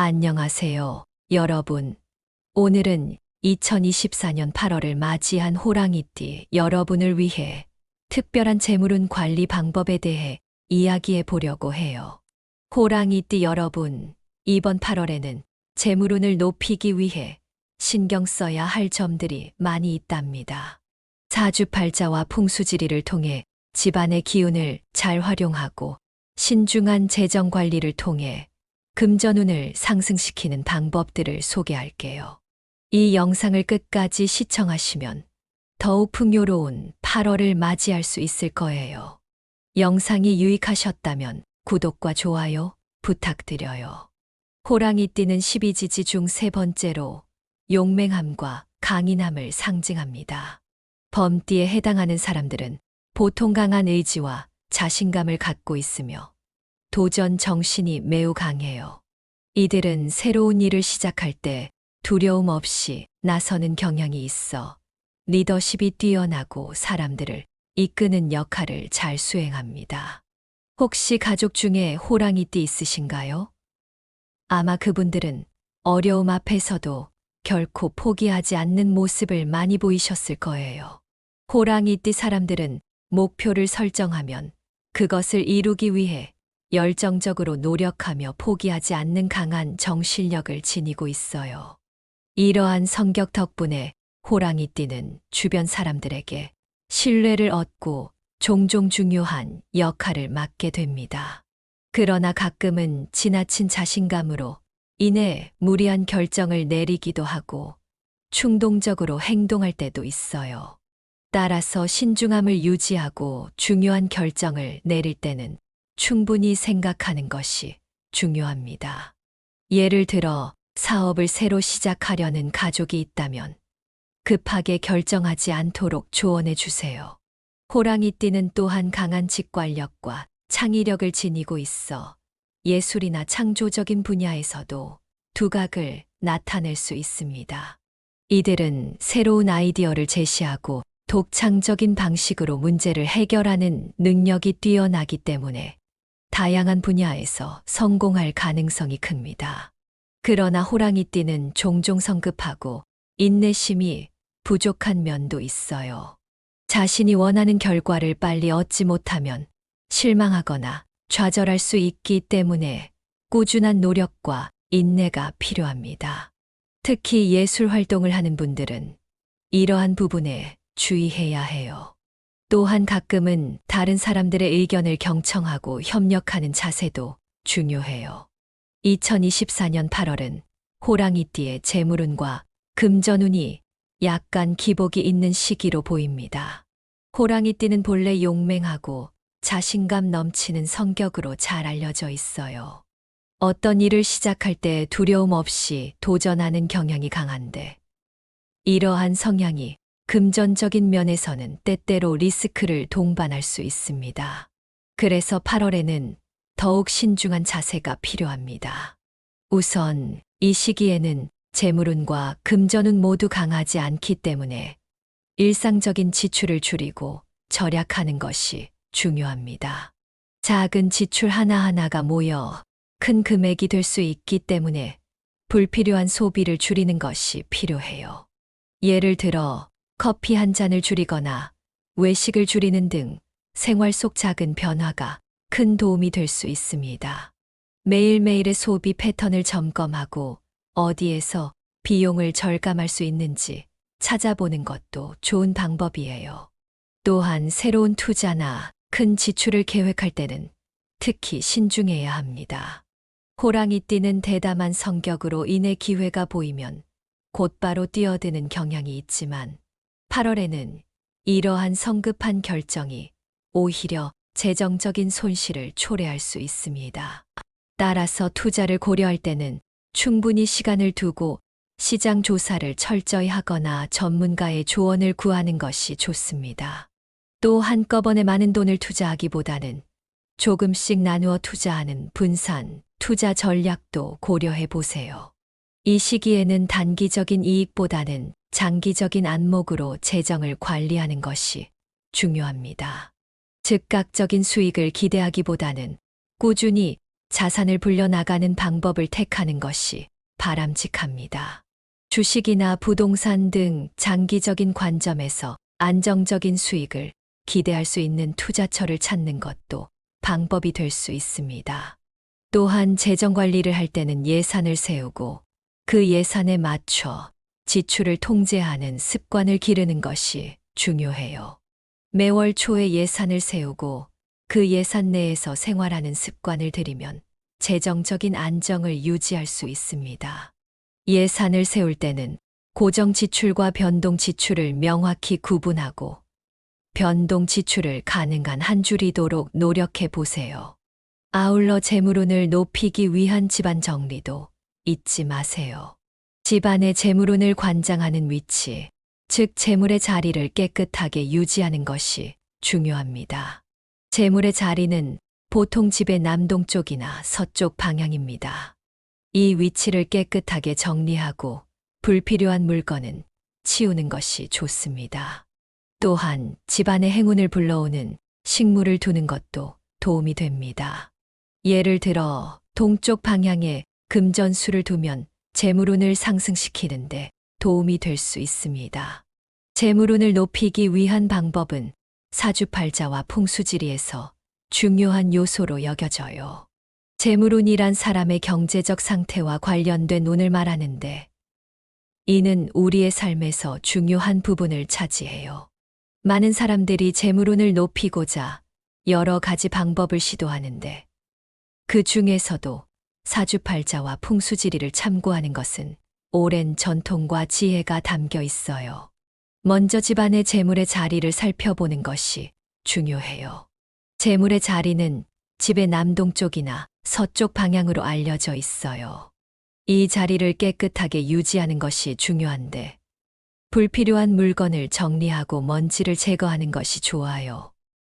안녕하세요, 여러분. 오늘은 2024년 8월을 맞이한 호랑이띠 여러분을 위해 특별한 재물운 관리 방법에 대해 이야기해 보려고 해요. 호랑이띠 여러분, 이번 8월에는 재물운을 높이기 위해 신경 써야 할 점들이 많이 있답니다. 사주팔자와 풍수지리를 통해 집안의 기운을 잘 활용하고 신중한 재정 관리를 통해 금전운을 상승시키는 방법들을 소개할게요. 이 영상을 끝까지 시청하시면 더욱 풍요로운 8월을 맞이할 수 있을 거예요. 영상이 유익하셨다면 구독과 좋아요 부탁드려요. 호랑이띠는 12지지 중 세 번째로 용맹함과 강인함을 상징합니다. 범띠에 해당하는 사람들은 보통 강한 의지와 자신감을 갖고 있으며 도전 정신이 매우 강해요. 이들은 새로운 일을 시작할 때 두려움 없이 나서는 경향이 있어 리더십이 뛰어나고 사람들을 이끄는 역할을 잘 수행합니다. 혹시 가족 중에 호랑이띠 있으신가요? 아마 그분들은 어려움 앞에서도 결코 포기하지 않는 모습을 많이 보이셨을 거예요. 호랑이띠 사람들은 목표를 설정하면 그것을 이루기 위해 열정적으로 노력하며 포기하지 않는 강한 정신력을 지니고 있어요. 이러한 성격 덕분에 호랑이띠는 주변 사람들에게 신뢰를 얻고 종종 중요한 역할을 맡게 됩니다. 그러나 가끔은 지나친 자신감으로 인해 무리한 결정을 내리기도 하고 충동적으로 행동할 때도 있어요. 따라서 신중함을 유지하고 중요한 결정을 내릴 때는 충분히 생각하는 것이 중요합니다. 예를 들어 사업을 새로 시작하려는 가족이 있다면 급하게 결정하지 않도록 조언해 주세요. 호랑이띠는 또한 강한 직관력과 창의력을 지니고 있어 예술이나 창조적인 분야에서도 두각을 나타낼 수 있습니다. 이들은 새로운 아이디어를 제시하고 독창적인 방식으로 문제를 해결하는 능력이 뛰어나기 때문에 다양한 분야에서 성공할 가능성이 큽니다. 그러나 호랑이띠는 종종 성급하고 인내심이 부족한 면도 있어요. 자신이 원하는 결과를 빨리 얻지 못하면 실망하거나 좌절할 수 있기 때문에 꾸준한 노력과 인내가 필요합니다. 특히 예술 활동을 하는 분들은 이러한 부분에 주의해야 해요. 또한 가끔은 다른 사람들의 의견을 경청하고 협력하는 자세도 중요해요. 2024년 8월은 호랑이띠의 재물운과 금전운이 약간 기복이 있는 시기로 보입니다. 호랑이띠는 본래 용맹하고 자신감 넘치는 성격으로 잘 알려져 있어요. 어떤 일을 시작할 때 두려움 없이 도전하는 경향이 강한데 이러한 성향이 금전적인 면에서는 때때로 리스크를 동반할 수 있습니다. 그래서 8월에는 더욱 신중한 자세가 필요합니다. 우선 이 시기에는 재물운과 금전운 모두 강하지 않기 때문에 일상적인 지출을 줄이고 절약하는 것이 중요합니다. 작은 지출 하나하나가 모여 큰 금액이 될 수 있기 때문에 불필요한 소비를 줄이는 것이 필요해요. 예를 들어 커피 한 잔을 줄이거나 외식을 줄이는 등 생활 속 작은 변화가 큰 도움이 될 수 있습니다. 매일매일의 소비 패턴을 점검하고 어디에서 비용을 절감할 수 있는지 찾아보는 것도 좋은 방법이에요. 또한 새로운 투자나 큰 지출을 계획할 때는 특히 신중해야 합니다. 호랑이띠는 대담한 성격으로 인해 기회가 보이면 곧바로 뛰어드는 경향이 있지만 8월에는 이러한 성급한 결정이 오히려 재정적인 손실을 초래할 수 있습니다. 따라서 투자를 고려할 때는 충분히 시간을 두고 시장 조사를 철저히 하거나 전문가의 조언을 구하는 것이 좋습니다. 또 한꺼번에 많은 돈을 투자하기보다는 조금씩 나누어 투자하는 분산, 투자 전략도 고려해 보세요. 이 시기에는 단기적인 이익보다는 장기적인 안목으로 재정을 관리하는 것이 중요합니다. 즉각적인 수익을 기대하기보다는 꾸준히 자산을 불려나가는 방법을 택하는 것이 바람직합니다. 주식이나 부동산 등 장기적인 관점에서 안정적인 수익을 기대할 수 있는 투자처를 찾는 것도 방법이 될 수 있습니다. 또한 재정 관리를 할 때는 예산을 세우고 그 예산에 맞춰 지출을 통제하는 습관을 기르는 것이 중요해요. 매월 초에 예산을 세우고 그 예산 내에서 생활하는 습관을 들이면 재정적인 안정을 유지할 수 있습니다. 예산을 세울 때는 고정 지출과 변동 지출을 명확히 구분하고 변동 지출을 가능한 한 줄이도록 노력해 보세요. 아울러 재물운을 높이기 위한 집안 정리도 잊지 마세요. 집안의 재물운을 관장하는 위치, 즉 재물의 자리를 깨끗하게 유지하는 것이 중요합니다. 재물의 자리는 보통 집의 남동쪽이나 서쪽 방향입니다. 이 위치를 깨끗하게 정리하고 불필요한 물건은 치우는 것이 좋습니다. 또한 집안의 행운을 불러오는 식물을 두는 것도 도움이 됩니다. 예를 들어 동쪽 방향에 금전수를 두면 재물운을 상승시키는데 도움이 될 수 있습니다. 재물운을 높이기 위한 방법은 사주팔자와 풍수지리에서 중요한 요소로 여겨져요. 재물운이란 사람의 경제적 상태와 관련된 운을 말하는데 이는 우리의 삶에서 중요한 부분을 차지해요. 많은 사람들이 재물운을 높이고자 여러 가지 방법을 시도하는데 그 중에서도 사주팔자와 풍수지리를 참고하는 것은 오랜 전통과 지혜가 담겨 있어요. 먼저 집안의 재물의 자리를 살펴보는 것이 중요해요. 재물의 자리는 집의 남동쪽이나 서쪽 방향으로 알려져 있어요. 이 자리를 깨끗하게 유지하는 것이 중요한데 불필요한 물건을 정리하고 먼지를 제거하는 것이 좋아요.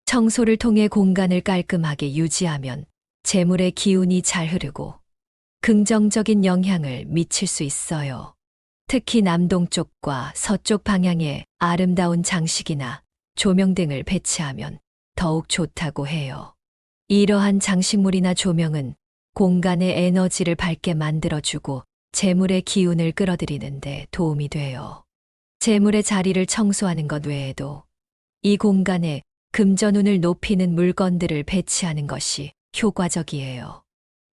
청소를 통해 공간을 깔끔하게 유지하면 재물의 기운이 잘 흐르고 긍정적인 영향을 미칠 수 있어요. 특히 남동쪽과 서쪽 방향에 아름다운 장식이나 조명 등을 배치하면 더욱 좋다고 해요. 이러한 장식물이나 조명은 공간의 에너지를 밝게 만들어주고 재물의 기운을 끌어들이는데 도움이 돼요. 재물의 자리를 청소하는 것 외에도 이 공간에 금전운을 높이는 물건들을 배치하는 것이 효과적이에요.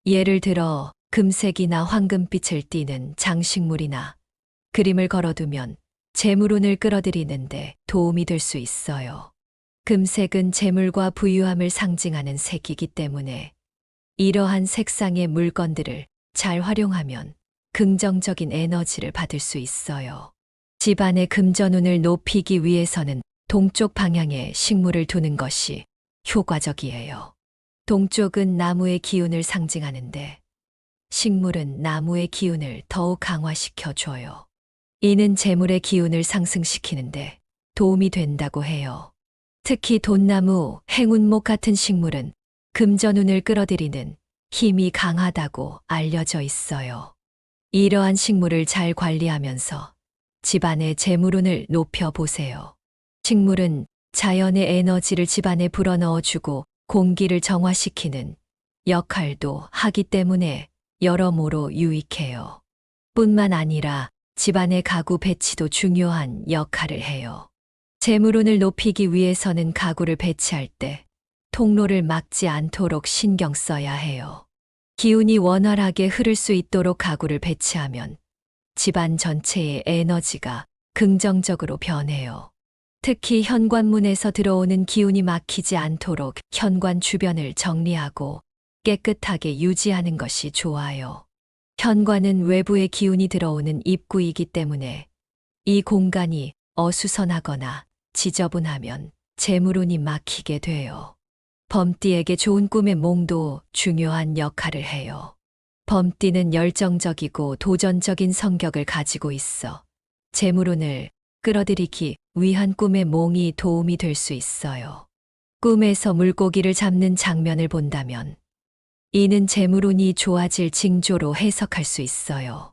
예를 들어 금색이나 황금빛을 띠는 장식물이나 그림을 걸어두면 재물운을 끌어들이는데 도움이 될 수 있어요. 금색은 재물과 부유함을 상징하는 색이기 때문에 이러한 색상의 물건들을 잘 활용하면 긍정적인 에너지를 받을 수 있어요. 집안의 금전운을 높이기 위해서는 동쪽 방향에 식물을 두는 것이 효과적이에요. 동쪽은 나무의 기운을 상징하는데 식물은 나무의 기운을 더욱 강화시켜 줘요. 이는 재물의 기운을 상승시키는데 도움이 된다고 해요. 특히 돈나무, 행운목 같은 식물은 금전운을 끌어들이는 힘이 강하다고 알려져 있어요. 이러한 식물을 잘 관리하면서 집안의 재물운을 높여 보세요. 식물은 자연의 에너지를 집안에 불어넣어주고 공기를 정화시키는 역할도 하기 때문에 여러모로 유익해요. 뿐만 아니라 집안의 가구 배치도 중요한 역할을 해요. 재물운을 높이기 위해서는 가구를 배치할 때 통로를 막지 않도록 신경 써야 해요. 기운이 원활하게 흐를 수 있도록 가구를 배치하면 집안 전체의 에너지가 긍정적으로 변해요. 특히 현관문에서 들어오는 기운이 막히지 않도록 현관 주변을 정리하고 깨끗하게 유지하는 것이 좋아요. 현관은 외부의 기운이 들어오는 입구이기 때문에 이 공간이 어수선하거나 지저분하면 재물운이 막히게 돼요. 범띠에게 좋은 꿈의 몽도 중요한 역할을 해요. 범띠는 열정적이고 도전적인 성격을 가지고 있어 재물운을 끌어들이기 위한 꿈의 몽이 도움이 될 수 있어요. 꿈에서 물고기를 잡는 장면을 본다면 이는 재물운이 좋아질 징조로 해석할 수 있어요.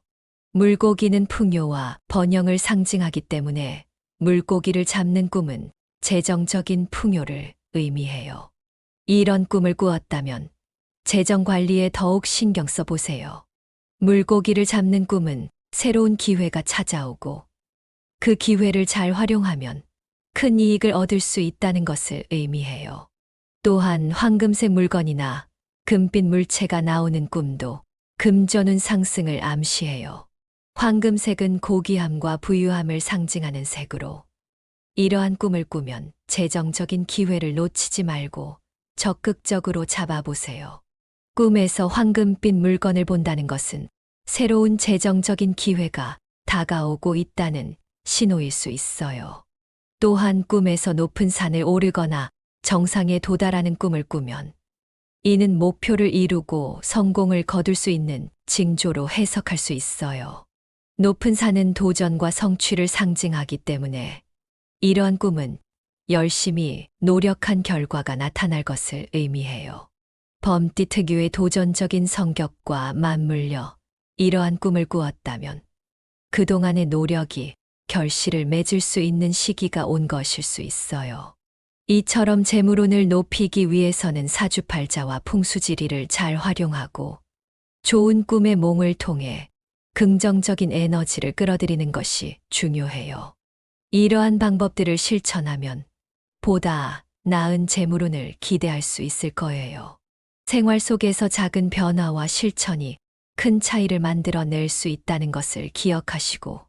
물고기는 풍요와 번영을 상징하기 때문에 물고기를 잡는 꿈은 재정적인 풍요를 의미해요. 이런 꿈을 꾸었다면 재정 관리에 더욱 신경 써 보세요. 물고기를 잡는 꿈은 새로운 기회가 찾아오고 그 기회를 잘 활용하면 큰 이익을 얻을 수 있다는 것을 의미해요. 또한 황금색 물건이나 금빛 물체가 나오는 꿈도 금전운 상승을 암시해요. 황금색은 고귀함과 부유함을 상징하는 색으로 이러한 꿈을 꾸면 재정적인 기회를 놓치지 말고 적극적으로 잡아보세요. 꿈에서 황금빛 물건을 본다는 것은 새로운 재정적인 기회가 다가오고 있다는 신호일 수 있어요. 또한 꿈에서 높은 산을 오르거나 정상에 도달하는 꿈을 꾸면 이는 목표를 이루고 성공을 거둘 수 있는 징조로 해석할 수 있어요. 높은 산은 도전과 성취를 상징하기 때문에 이러한 꿈은 열심히 노력한 결과가 나타날 것을 의미해요. 범띠 특유의 도전적인 성격과 맞물려 이러한 꿈을 꾸었다면 그동안의 노력이 결실을 맺을 수 있는 시기가 온 것일 수 있어요. 이처럼 재물운을 높이기 위해서는 사주팔자와 풍수지리를 잘 활용하고 좋은 꿈의 몽을 통해 긍정적인 에너지를 끌어들이는 것이 중요해요. 이러한 방법들을 실천하면 보다 나은 재물운을 기대할 수 있을 거예요. 생활 속에서 작은 변화와 실천이 큰 차이를 만들어낼 수 있다는 것을 기억하시고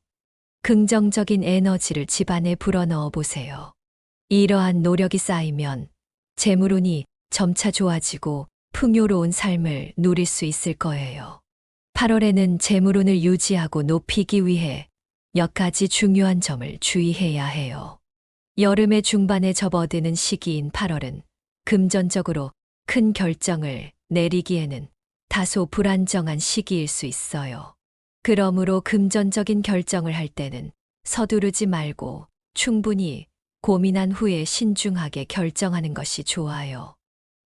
긍정적인 에너지를 집안에 불어넣어 보세요. 이러한 노력이 쌓이면 재물운이 점차 좋아지고 풍요로운 삶을 누릴 수 있을 거예요. 8월에는 재물운을 유지하고 높이기 위해 몇 가지 중요한 점을 주의해야 해요. 여름의 중반에 접어드는 시기인 8월은 금전적으로 큰 결정을 내리기에는 다소 불안정한 시기일 수 있어요. 그러므로 금전적인 결정을 할 때는 서두르지 말고 충분히 고민한 후에 신중하게 결정하는 것이 좋아요.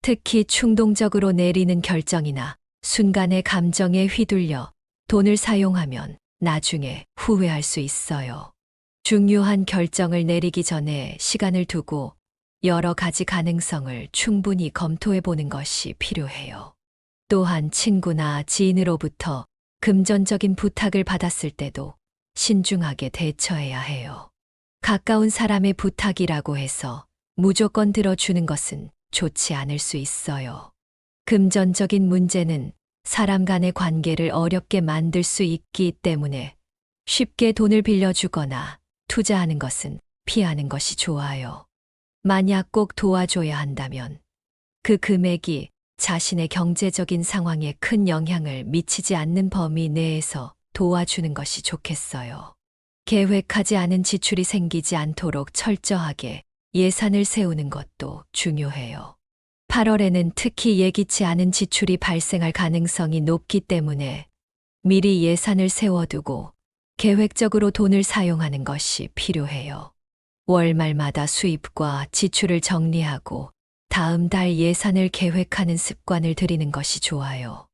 특히 충동적으로 내리는 결정이나 순간의 감정에 휘둘려 돈을 사용하면 나중에 후회할 수 있어요. 중요한 결정을 내리기 전에 시간을 두고 여러 가지 가능성을 충분히 검토해 보는 것이 필요해요. 또한 친구나 지인으로부터 금전적인 부탁을 받았을 때도 신중하게 대처해야 해요. 가까운 사람의 부탁이라고 해서 무조건 들어주는 것은 좋지 않을 수 있어요. 금전적인 문제는 사람 간의 관계를 어렵게 만들 수 있기 때문에 쉽게 돈을 빌려주거나 투자하는 것은 피하는 것이 좋아요. 만약 꼭 도와줘야 한다면 그 금액이 자신의 경제적인 상황에 큰 영향을 미치지 않는 범위 내에서 도와주는 것이 좋겠어요. 계획하지 않은 지출이 생기지 않도록 철저하게 예산을 세우는 것도 중요해요. 8월에는 특히 예기치 않은 지출이 발생할 가능성이 높기 때문에 미리 예산을 세워두고 계획적으로 돈을 사용하는 것이 필요해요. 월말마다 수입과 지출을 정리하고 다음 달 예산을 계획하는 습관을 들이는 것이 좋아요.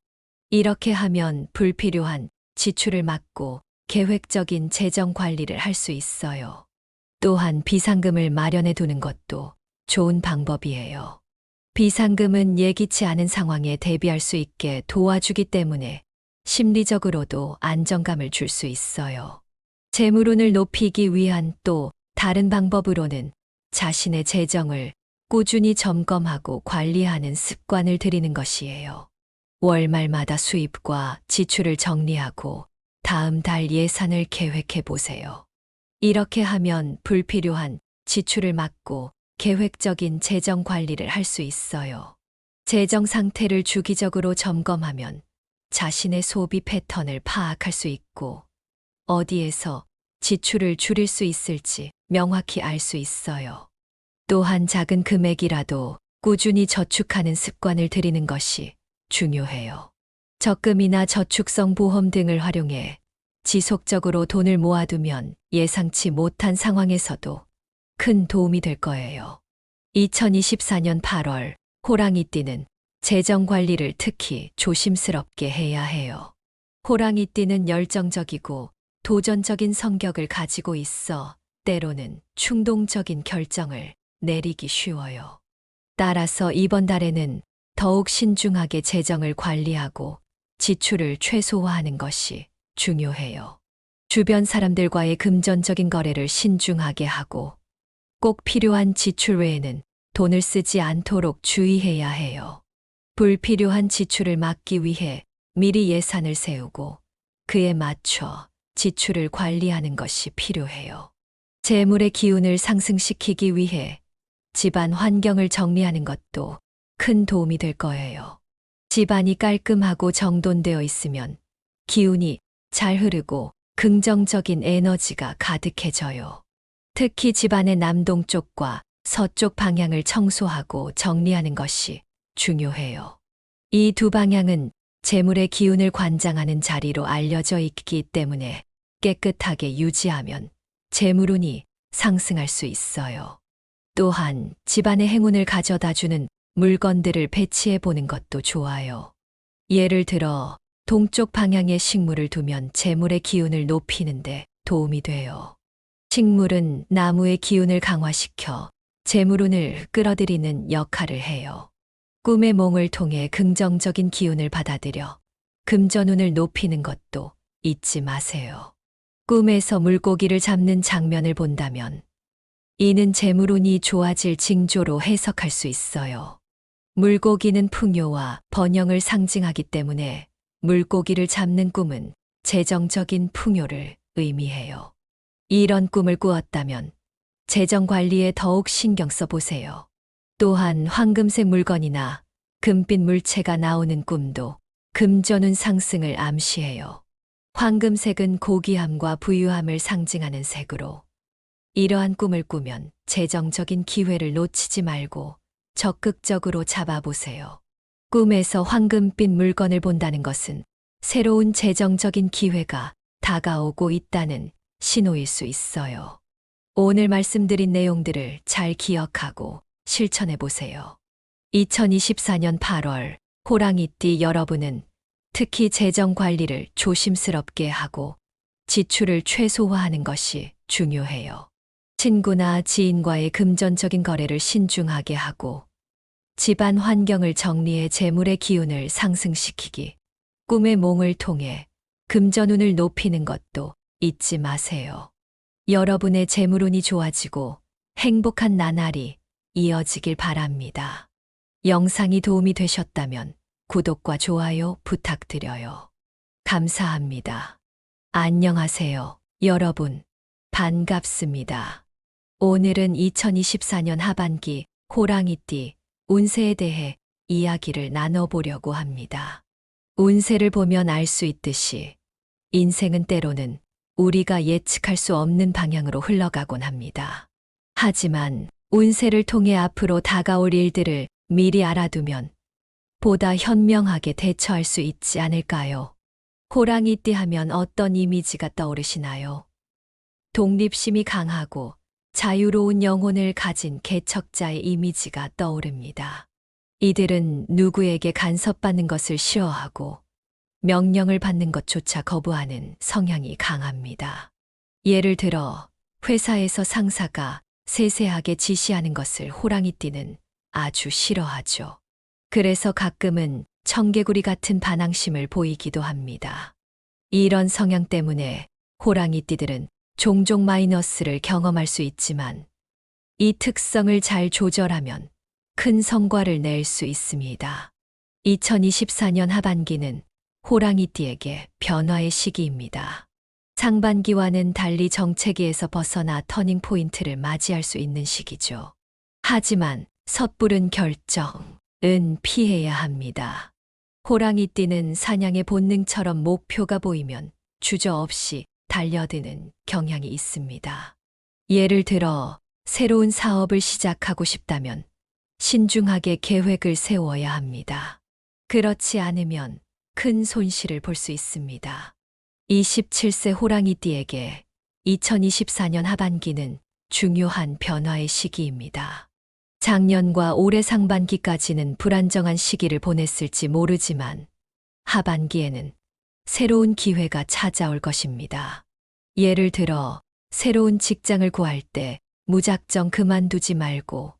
이렇게 하면 불필요한 지출을 막고 계획적인 재정 관리를 할 수 있어요. 또한 비상금을 마련해 두는 것도 좋은 방법이에요. 비상금은 예기치 않은 상황에 대비할 수 있게 도와주기 때문에 심리적으로도 안정감을 줄 수 있어요. 재물운을 높이기 위한 또 다른 방법으로는 자신의 재정을 꾸준히 점검하고 관리하는 습관을 들이는 것이에요. 월말마다 수입과 지출을 정리하고 다음 달 예산을 계획해 보세요. 이렇게 하면 불필요한 지출을 막고 계획적인 재정 관리를 할 수 있어요. 재정 상태를 주기적으로 점검하면 자신의 소비 패턴을 파악할 수 있고 어디에서 지출을 줄일 수 있을지 명확히 알 수 있어요. 또한 작은 금액이라도 꾸준히 저축하는 습관을 들이는 것이 중요해요. 적금이나 저축성 보험 등을 활용해 지속적으로 돈을 모아두면 예상치 못한 상황에서도 큰 도움이 될 거예요. 2024년 8월 호랑이띠는 재정 관리를 특히 조심스럽게 해야 해요. 호랑이띠는 열정적이고 도전적인 성격을 가지고 있어 때로는 충동적인 결정을 내리기 쉬워요. 따라서 이번 달에는 더욱 신중하게 재정을 관리하고 지출을 최소화하는 것이 중요해요. 주변 사람들과의 금전적인 거래를 신중하게 하고 꼭 필요한 지출 외에는 돈을 쓰지 않도록 주의해야 해요. 불필요한 지출을 막기 위해 미리 예산을 세우고 그에 맞춰 지출을 관리하는 것이 필요해요. 재물의 기운을 상승시키기 위해 집안 환경을 정리하는 것도 큰 도움이 될 거예요. 집안이 깔끔하고 정돈되어 있으면 기운이 잘 흐르고 긍정적인 에너지가 가득해져요. 특히 집안의 남동쪽과 서쪽 방향을 청소하고 정리하는 것이 중요해요. 이 두 방향은 재물의 기운을 관장하는 자리로 알려져 있기 때문에 깨끗하게 유지하면 재물운이 상승할 수 있어요. 또한 집안의 행운을 가져다 주는 물건들을 배치해 보는 것도 좋아요. 예를 들어 동쪽 방향에 식물을 두면 재물의 기운을 높이는데 도움이 돼요. 식물은 나무의 기운을 강화시켜 재물운을 끌어들이는 역할을 해요. 꿈의 몽을 통해 긍정적인 기운을 받아들여 금전운을 높이는 것도 잊지 마세요. 꿈에서 물고기를 잡는 장면을 본다면 이는 재물운이 좋아질 징조로 해석할 수 있어요. 물고기는 풍요와 번영을 상징하기 때문에 물고기를 잡는 꿈은 재정적인 풍요를 의미해요. 이런 꿈을 꾸었다면 재정 관리에 더욱 신경 써 보세요. 또한 황금색 물건이나 금빛 물체가 나오는 꿈도 금전운 상승을 암시해요. 황금색은 고귀함과 부유함을 상징하는 색으로 이러한 꿈을 꾸면 재정적인 기회를 놓치지 말고 적극적으로 잡아보세요. 꿈에서 황금빛 물건을 본다는 것은 새로운 재정적인 기회가 다가오고 있다는 신호일 수 있어요. 오늘 말씀드린 내용들을 잘 기억하고 실천해 보세요. 2024년 8월 호랑이띠 여러분은 특히 재정 관리를 조심스럽게 하고 지출을 최소화하는 것이 중요해요. 친구나 지인과의 금전적인 거래를 신중하게 하고 집안 환경을 정리해 재물의 기운을 상승시키기, 꿈의 몽을 통해 금전운을 높이는 것도 잊지 마세요. 여러분의 재물운이 좋아지고 행복한 나날이 이어지길 바랍니다. 영상이 도움이 되셨다면 구독과 좋아요 부탁드려요. 감사합니다. 안녕하세요, 여러분. 반갑습니다. 오늘은 2024년 하반기 호랑이띠 운세에 대해 이야기를 나눠보려고 합니다. 운세를 보면 알 수 있듯이 인생은 때로는 우리가 예측할 수 없는 방향으로 흘러가곤 합니다. 하지만 운세를 통해 앞으로 다가올 일들을 미리 알아두면 보다 현명하게 대처할 수 있지 않을까요? 호랑이띠 하면 어떤 이미지가 떠오르시나요? 독립심이 강하고 자유로운 영혼을 가진 개척자의 이미지가 떠오릅니다. 이들은 누구에게 간섭받는 것을 싫어하고 명령을 받는 것조차 거부하는 성향이 강합니다. 예를 들어 회사에서 상사가 세세하게 지시하는 것을 호랑이띠는 아주 싫어하죠. 그래서 가끔은 청개구리 같은 반항심을 보이기도 합니다. 이런 성향 때문에 호랑이띠들은 종종 마이너스를 경험할 수 있지만 이 특성을 잘 조절하면 큰 성과를 낼 수 있습니다. 2024년 하반기는 호랑이띠에게 변화의 시기입니다. 상반기와는 달리 정체기에서 벗어나 터닝 포인트를 맞이할 수 있는 시기죠. 하지만 섣부른 결정은 피해야 합니다. 호랑이띠는 사냥의 본능처럼 목표가 보이면 주저없이 달려드는 경향이 있습니다. 예를 들어 새로운 사업을 시작하고 싶다면 신중하게 계획을 세워야 합니다. 그렇지 않으면 큰 손실을 볼 수 있습니다. 27세 호랑이띠에게 2024년 하반기는 중요한 변화의 시기입니다. 작년과 올해 상반기까지는 불안정한 시기를 보냈을지 모르지만 하반기에는 새로운 기회가 찾아올 것입니다. 예를 들어 새로운 직장을 구할 때 무작정 그만두지 말고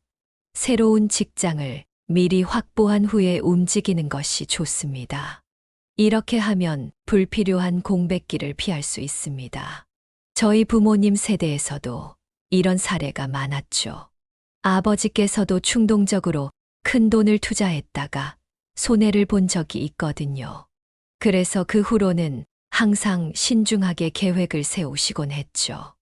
새로운 직장을 미리 확보한 후에 움직이는 것이 좋습니다. 이렇게 하면 불필요한 공백기를 피할 수 있습니다. 저희 부모님 세대에서도 이런 사례가 많았죠. 아버지께서도 충동적으로 큰 돈을 투자했다가 손해를 본 적이 있거든요. 그래서 그 후로는 항상 신중하게 계획을 세우시곤 했죠.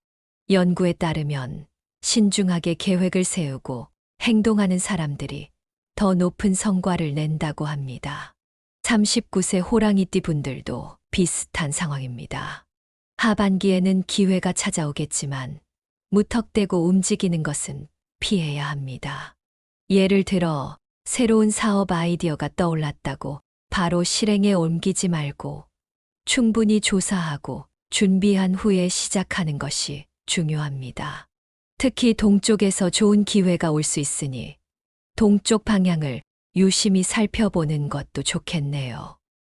연구에 따르면 신중하게 계획을 세우고 행동하는 사람들이 더 높은 성과를 낸다고 합니다. 39세 호랑이띠 분들도 비슷한 상황입니다. 하반기에는 기회가 찾아오겠지만 무턱대고 움직이는 것은 피해야 합니다. 예를 들어 새로운 사업 아이디어가 떠올랐다고 바로 실행에 옮기지 말고 충분히 조사하고 준비한 후에 시작하는 것이 중요합니다. 특히 동쪽에서 좋은 기회가 올 수 있으니 동쪽 방향을 유심히 살펴보는 것도 좋겠네요.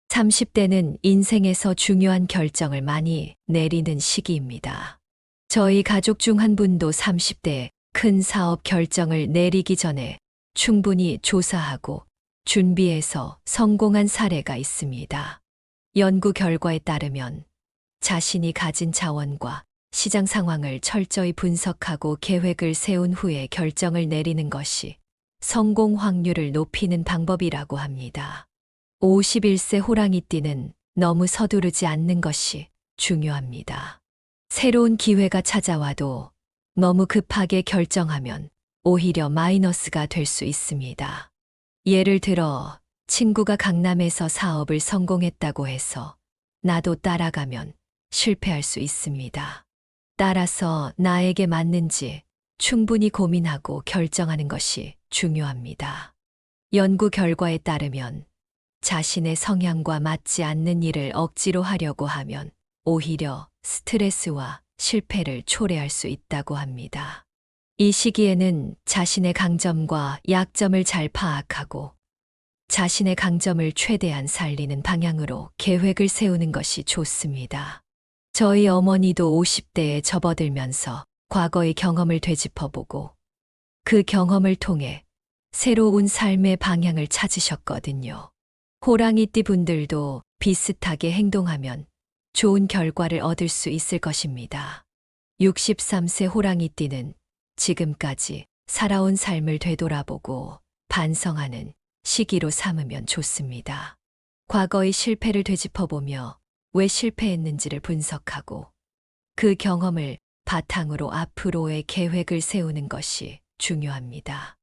30대는 인생에서 중요한 결정을 많이 내리는 시기입니다. 저희 가족 중 한 분도 30대에 큰 사업 결정을 내리기 전에 충분히 조사하고 준비해서 성공한 사례가 있습니다. 연구 결과에 따르면 자신이 가진 자원과 시장 상황을 철저히 분석하고 계획을 세운 후에 결정을 내리는 것이 성공 확률을 높이는 방법이라고 합니다. 51세 호랑이띠는 너무 서두르지 않는 것이 중요합니다. 새로운 기회가 찾아와도 너무 급하게 결정하면 오히려 마이너스가 될 수 있습니다. 예를 들어 친구가 강남에서 사업을 성공했다고 해서 나도 따라가면 실패할 수 있습니다. 따라서 나에게 맞는지 충분히 고민하고 결정하는 것이 중요합니다. 연구 결과에 따르면 자신의 성향과 맞지 않는 일을 억지로 하려고 하면 오히려 스트레스와 실패를 초래할 수 있다고 합니다. 이 시기에는 자신의 강점과 약점을 잘 파악하고 자신의 강점을 최대한 살리는 방향으로 계획을 세우는 것이 좋습니다. 저희 어머니도 50대에 접어들면서 과거의 경험을 되짚어보고 그 경험을 통해 새로운 삶의 방향을 찾으셨거든요. 호랑이띠 분들도 비슷하게 행동하면 좋은 결과를 얻을 수 있을 것입니다. 63세 호랑이띠는 지금까지 살아온 삶을 되돌아보고 반성하는 시기로 삼으면 좋습니다. 과거의 실패를 되짚어보며 왜 실패했는지를 분석하고 그 경험을 바탕으로 앞으로의 계획을 세우는 것이 중요합니다.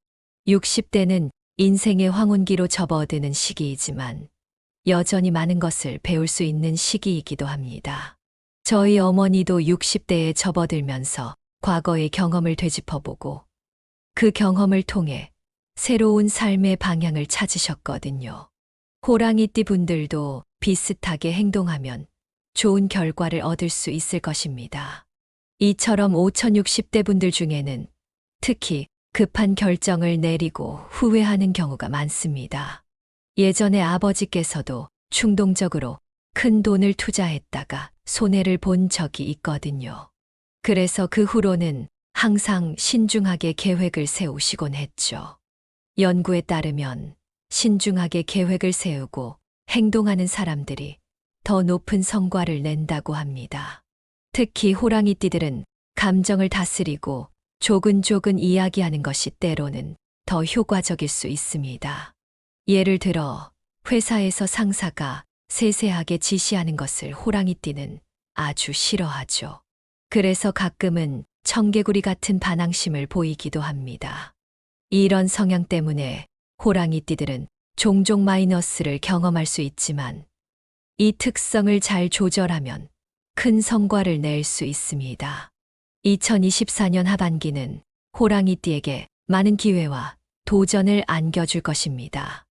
60대는 인생의 황혼기로 접어드는 시기이지만 여전히 많은 것을 배울 수 있는 시기이기도 합니다. 저희 어머니도 60대에 접어들면서 과거의 경험을 되짚어보고 그 경험을 통해 새로운 삶의 방향을 찾으셨거든요. 호랑이띠 분들도 비슷하게 행동하면 좋은 결과를 얻을 수 있을 것입니다. 이처럼 5060대 분들 중에는 특히 급한 결정을 내리고 후회하는 경우가 많습니다. 예전에 아버지께서도 충동적으로 큰 돈을 투자했다가 손해를 본 적이 있거든요. 그래서 그 후로는 항상 신중하게 계획을 세우시곤 했죠. 연구에 따르면 신중하게 계획을 세우고 행동하는 사람들이 더 높은 성과를 낸다고 합니다. 특히 호랑이띠들은 감정을 다스리고 조근조근 이야기하는 것이 때로는 더 효과적일 수 있습니다. 예를 들어 회사에서 상사가 세세하게 지시하는 것을 호랑이띠는 아주 싫어하죠. 그래서 가끔은 청개구리 같은 반항심을 보이기도 합니다. 이런 성향 때문에 호랑이띠들은 종종 마이너스를 경험할 수 있지만 이 특성을 잘 조절하면 큰 성과를 낼 수 있습니다. 2024년 하반기는 호랑이띠에게 많은 기회와 도전을 안겨줄 것입니다.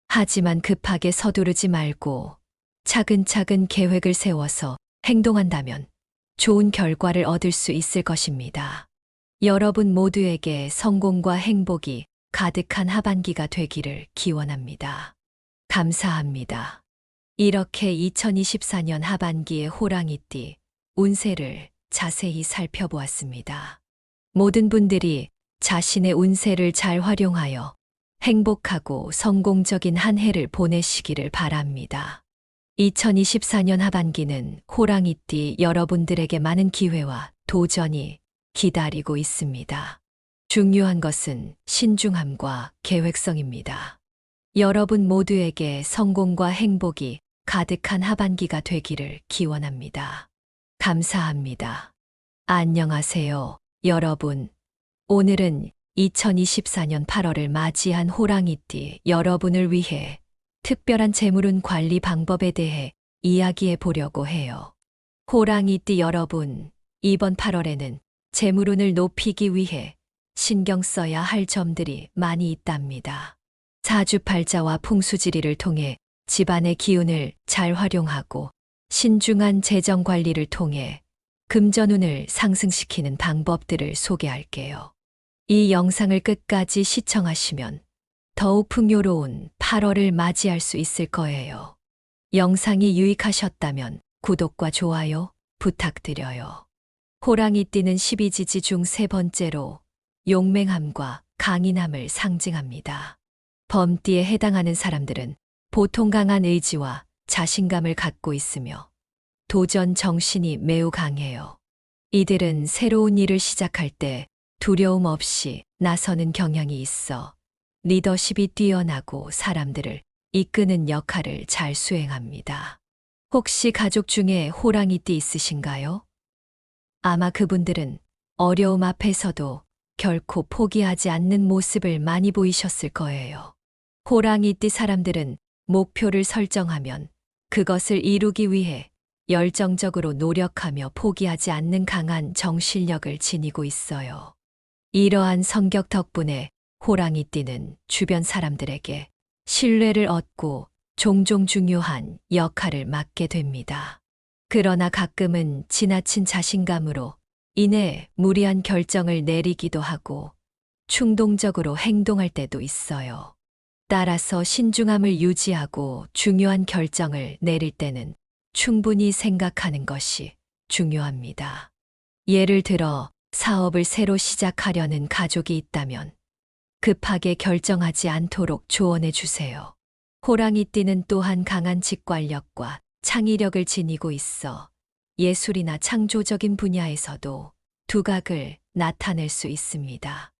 하지만 급하게 서두르지 말고 차근차근 계획을 세워서 행동한다면 좋은 결과를 얻을 수 있을 것입니다. 여러분 모두에게 성공과 행복이 가득한 하반기가 되기를 기원합니다. 감사합니다. 이렇게 2024년 하반기의 호랑이띠 운세를 자세히 살펴보았습니다. 모든 분들이 자신의 운세를 잘 활용하여 행복하고 성공적인 한 해를 보내시기를 바랍니다. 2024년 하반기는 호랑이띠 여러분들에게 많은 기회와 도전이 기다리고 있습니다. 중요한 것은 신중함과 계획성입니다. 여러분 모두에게 성공과 행복이 가득한 하반기가 되기를 기원합니다. 감사합니다. 안녕하세요, 여러분. 오늘은 2024년 8월을 맞이한 호랑이띠 여러분을 위해 특별한 재물운 관리 방법에 대해 이야기해 보려고 해요. 호랑이띠 여러분, 이번 8월에는 재물운을 높이기 위해 신경 써야 할 점들이 많이 있답니다. 사주팔자와 풍수지리를 통해 집안의 기운을 잘 활용하고 신중한 재정 관리를 통해 금전운을 상승시키는 방법들을 소개할게요. 이 영상을 끝까지 시청하시면 더욱 풍요로운 8월을 맞이할 수 있을 거예요. 영상이 유익하셨다면 구독과 좋아요 부탁드려요. 호랑이띠는 12지지 중 세 번째로 용맹함과 강인함을 상징합니다. 범띠에 해당하는 사람들은 보통 강한 의지와 자신감을 갖고 있으며 도전 정신이 매우 강해요. 이들은 새로운 일을 시작할 때 두려움 없이 나서는 경향이 있어 리더십이 뛰어나고 사람들을 이끄는 역할을 잘 수행합니다. 혹시 가족 중에 호랑이띠 있으신가요? 아마 그분들은 어려움 앞에서도 결코 포기하지 않는 모습을 많이 보이셨을 거예요. 호랑이띠 사람들은 목표를 설정하면 그것을 이루기 위해 열정적으로 노력하며 포기하지 않는 강한 정신력을 지니고 있어요. 이러한 성격 덕분에 호랑이띠는 주변 사람들에게 신뢰를 얻고 종종 중요한 역할을 맡게 됩니다. 그러나 가끔은 지나친 자신감으로 인해 무리한 결정을 내리기도 하고 충동적으로 행동할 때도 있어요. 따라서 신중함을 유지하고 중요한 결정을 내릴 때는 충분히 생각하는 것이 중요합니다. 예를 들어 사업을 새로 시작하려는 가족이 있다면 급하게 결정하지 않도록 조언해 주세요. 호랑이띠는 또한 강한 직관력과 창의력을 지니고 있어 예술이나 창조적인 분야에서도 두각을 나타낼 수 있습니다.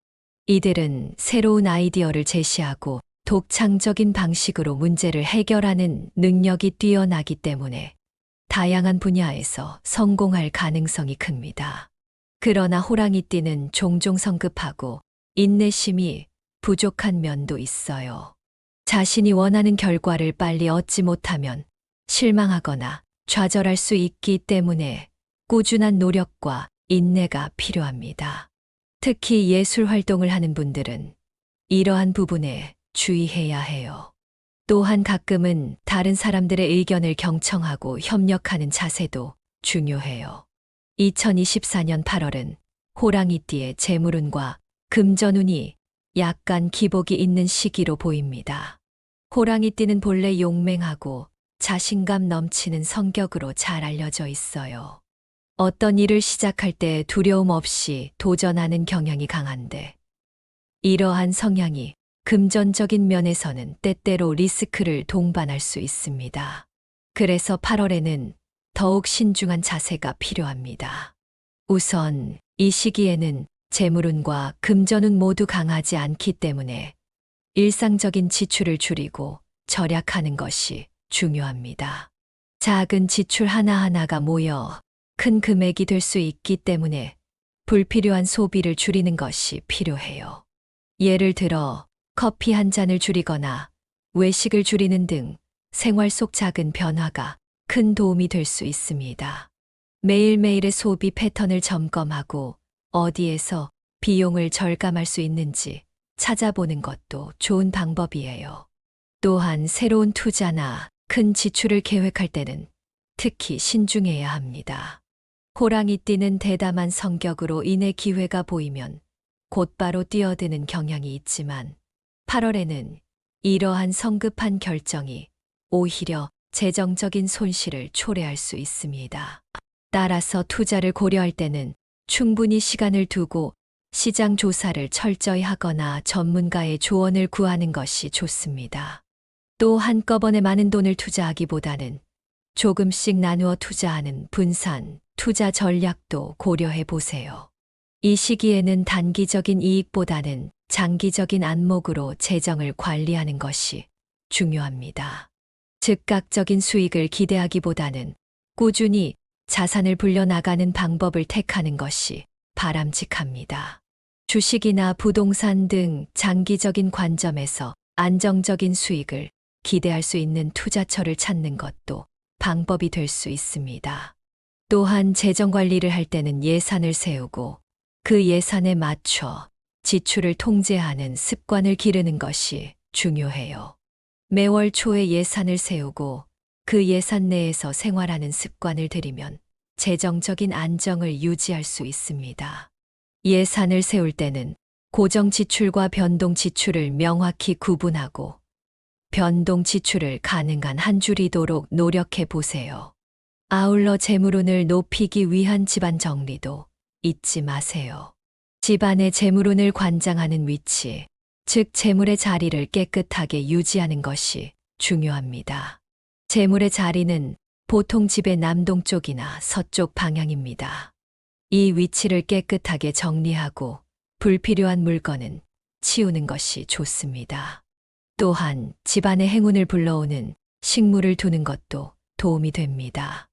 이들은 새로운 아이디어를 제시하고 독창적인 방식으로 문제를 해결하는 능력이 뛰어나기 때문에 다양한 분야에서 성공할 가능성이 큽니다. 그러나 호랑이띠는 종종 성급하고 인내심이 부족한 면도 있어요. 자신이 원하는 결과를 빨리 얻지 못하면 실망하거나 좌절할 수 있기 때문에 꾸준한 노력과 인내가 필요합니다. 특히 예술 활동을 하는 분들은 이러한 부분에 주의해야 해요. 또한 가끔은 다른 사람들의 의견을 경청하고 협력하는 자세도 중요해요. 2024년 8월은 호랑이띠의 재물운과 금전운이 약간 기복이 있는 시기로 보입니다. 호랑이띠는 본래 용맹하고 자신감 넘치는 성격으로 잘 알려져 있어요. 어떤 일을 시작할 때 두려움 없이 도전하는 경향이 강한데 이러한 성향이 금전적인 면에서는 때때로 리스크를 동반할 수 있습니다. 그래서 8월에는 더욱 신중한 자세가 필요합니다. 우선 이 시기에는 재물운과 금전운 모두 강하지 않기 때문에 일상적인 지출을 줄이고 절약하는 것이 중요합니다. 작은 지출 하나하나가 모여 큰 금액이 될 수 있기 때문에 불필요한 소비를 줄이는 것이 필요해요. 예를 들어 커피 한 잔을 줄이거나 외식을 줄이는 등 생활 속 작은 변화가 큰 도움이 될 수 있습니다. 매일매일의 소비 패턴을 점검하고 어디에서 비용을 절감할 수 있는지 찾아보는 것도 좋은 방법이에요. 또한 새로운 투자나 큰 지출을 계획할 때는 특히 신중해야 합니다. 호랑이띠는 대담한 성격으로 인해 기회가 보이면 곧바로 뛰어드는 경향이 있지만 8월에는 이러한 성급한 결정이 오히려 재정적인 손실을 초래할 수 있습니다. 따라서 투자를 고려할 때는 충분히 시간을 두고 시장 조사를 철저히 하거나 전문가의 조언을 구하는 것이 좋습니다. 또 한꺼번에 많은 돈을 투자하기보다는 조금씩 나누어 투자하는 분산 투자 전략도 고려해 보세요. 이 시기에는 단기적인 이익보다는 장기적인 안목으로 재정을 관리하는 것이 중요합니다. 즉각적인 수익을 기대하기보다는 꾸준히 자산을 불려나가는 방법을 택하는 것이 바람직합니다. 주식이나 부동산 등 장기적인 관점에서 안정적인 수익을 기대할 수 있는 투자처를 찾는 것도 방법이 될 수 있습니다. 또한 재정 관리를 할 때는 예산을 세우고 그 예산에 맞춰 지출을 통제하는 습관을 기르는 것이 중요해요. 매월 초에 예산을 세우고 그 예산 내에서 생활하는 습관을 들이면 재정적인 안정을 유지할 수 있습니다. 예산을 세울 때는 고정 지출과 변동 지출을 명확히 구분하고 변동 지출을 가능한 한 줄이도록 노력해 보세요. 아울러 재물운을 높이기 위한 집안 정리도 잊지 마세요. 집안의 재물운을 관장하는 위치, 즉 재물의 자리를 깨끗하게 유지하는 것이 중요합니다. 재물의 자리는 보통 집의 남동쪽이나 서쪽 방향입니다. 이 위치를 깨끗하게 정리하고 불필요한 물건은 치우는 것이 좋습니다. 또한 집안의 행운을 불러오는 식물을 두는 것도 도움이 됩니다.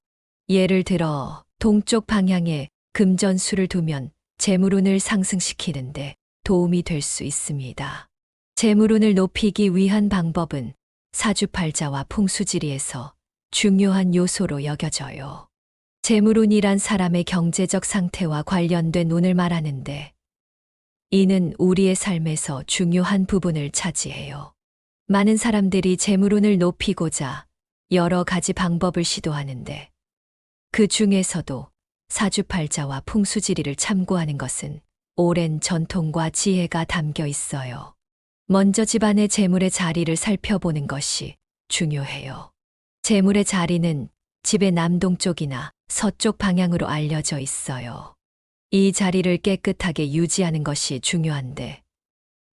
예를 들어 동쪽 방향에 금전수를 두면 재물운을 상승시키는데 도움이 될 수 있습니다. 재물운을 높이기 위한 방법은 사주팔자와 풍수지리에서 중요한 요소로 여겨져요. 재물운이란 사람의 경제적 상태와 관련된 운을 말하는데 이는 우리의 삶에서 중요한 부분을 차지해요. 많은 사람들이 재물운을 높이고자 여러 가지 방법을 시도하는데 그 중에서도 사주팔자와 풍수지리를 참고하는 것은 오랜 전통과 지혜가 담겨 있어요. 먼저 집안의 재물의 자리를 살펴보는 것이 중요해요. 재물의 자리는 집의 남동쪽이나 서쪽 방향으로 알려져 있어요. 이 자리를 깨끗하게 유지하는 것이 중요한데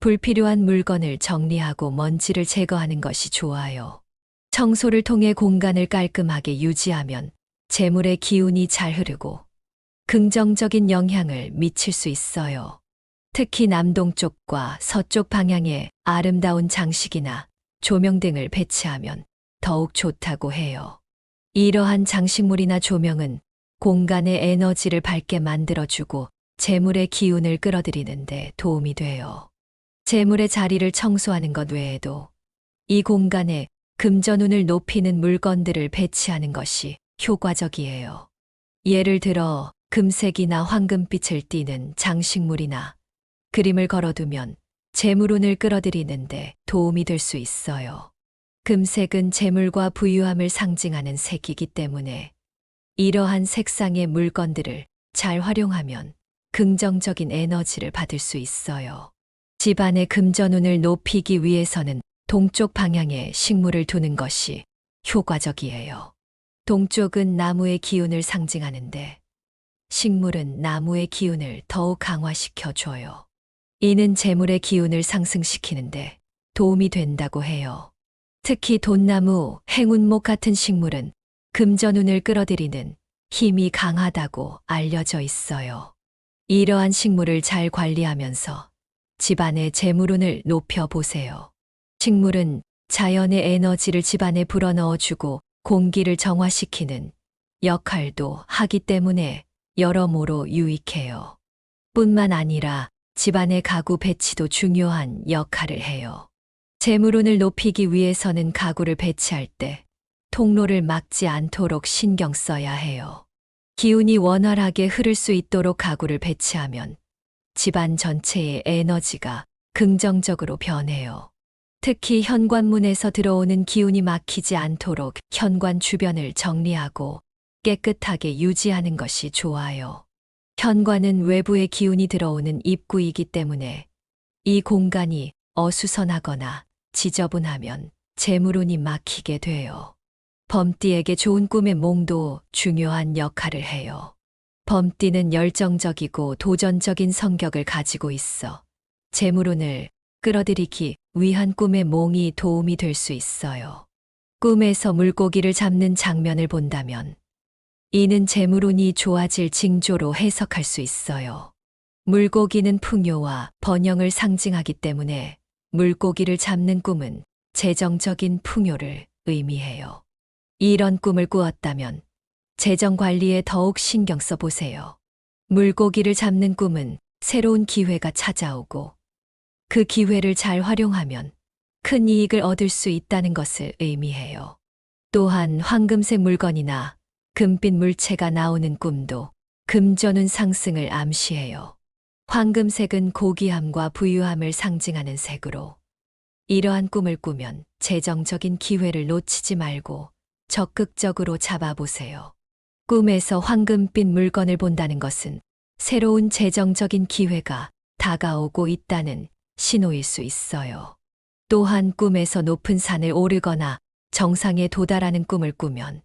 불필요한 물건을 정리하고 먼지를 제거하는 것이 좋아요. 청소를 통해 공간을 깔끔하게 유지하면 재물의 기운이 잘 흐르고 긍정적인 영향을 미칠 수 있어요. 특히 남동쪽과 서쪽 방향에 아름다운 장식이나 조명 등을 배치하면 더욱 좋다고 해요. 이러한 장식물이나 조명은 공간의 에너지를 밝게 만들어주고 재물의 기운을 끌어들이는데 도움이 돼요. 재물의 자리를 청소하는 것 외에도 이 공간에 금전운을 높이는 물건들을 배치하는 것이 효과적이에요. 예를 들어 금색이나 황금빛을 띠는 장식물이나 그림을 걸어두면 재물운을 끌어들이는데 도움이 될 수 있어요. 금색은 재물과 부유함을 상징하는 색이기 때문에 이러한 색상의 물건들을 잘 활용하면 긍정적인 에너지를 받을 수 있어요. 집안의 금전운을 높이기 위해서는 동쪽 방향에 식물을 두는 것이 효과적이에요. 동쪽은 나무의 기운을 상징하는데 식물은 나무의 기운을 더욱 강화시켜 줘요. 이는 재물의 기운을 상승시키는데 도움이 된다고 해요. 특히 돈나무, 행운목 같은 식물은 금전운을 끌어들이는 힘이 강하다고 알려져 있어요. 이러한 식물을 잘 관리하면서 집안의 재물운을 높여보세요. 식물은 자연의 에너지를 집안에 불어넣어주고 공기를 정화시키는 역할도 하기 때문에 여러모로 유익해요. 뿐만 아니라 집안의 가구 배치도 중요한 역할을 해요. 재물운을 높이기 위해서는 가구를 배치할 때 통로를 막지 않도록 신경 써야 해요. 기운이 원활하게 흐를 수 있도록 가구를 배치하면 집안 전체의 에너지가 긍정적으로 변해요. 특히 현관문에서 들어오는 기운이 막히지 않도록 현관 주변을 정리하고 깨끗하게 유지하는 것이 좋아요. 현관은 외부의 기운이 들어오는 입구이기 때문에 이 공간이 어수선하거나 지저분하면 재물운이 막히게 돼요. 범띠에게 좋은 꿈의 몽도 중요한 역할을 해요. 범띠는 열정적이고 도전적인 성격을 가지고 있어 재물운을 끌어들이기 위한 꿈의 몽이 도움이 될 수 있어요. 꿈에서 물고기를 잡는 장면을 본다면 이는 재물운이 좋아질 징조로 해석할 수 있어요. 물고기는 풍요와 번영을 상징하기 때문에 물고기를 잡는 꿈은 재정적인 풍요를 의미해요. 이런 꿈을 꾸었다면 재정 관리에 더욱 신경 써 보세요. 물고기를 잡는 꿈은 새로운 기회가 찾아오고 그 기회를 잘 활용하면 큰 이익을 얻을 수 있다는 것을 의미해요. 또한 황금색 물건이나 금빛 물체가 나오는 꿈도 금전운 상승을 암시해요. 황금색은 고귀함과 부유함을 상징하는 색으로 이러한 꿈을 꾸면 재정적인 기회를 놓치지 말고 적극적으로 잡아보세요. 꿈에서 황금빛 물건을 본다는 것은 새로운 재정적인 기회가 다가오고 있다는 신호일 수 있어요. 또한 꿈에서 높은 산을 오르거나 정상에 도달하는 꿈을 꾸면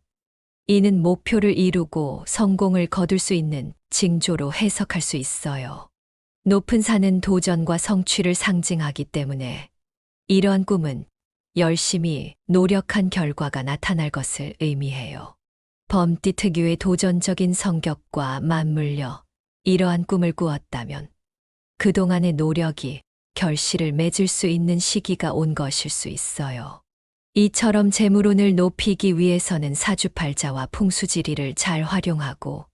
이는 목표를 이루고 성공을 거둘 수 있는 징조로 해석할 수 있어요. 높은 산은 도전과 성취를 상징하기 때문에 이러한 꿈은 열심히 노력한 결과가 나타날 것을 의미해요. 범띠 특유의 도전적인 성격과 맞물려 이러한 꿈을 꾸었다면 그동안의 노력이 결실을 맺을 수 있는 시기가 온 것일 수 있어요. 이처럼 재물운을 높이기 위해서는 사주팔자와 풍수지리를 잘 활용하고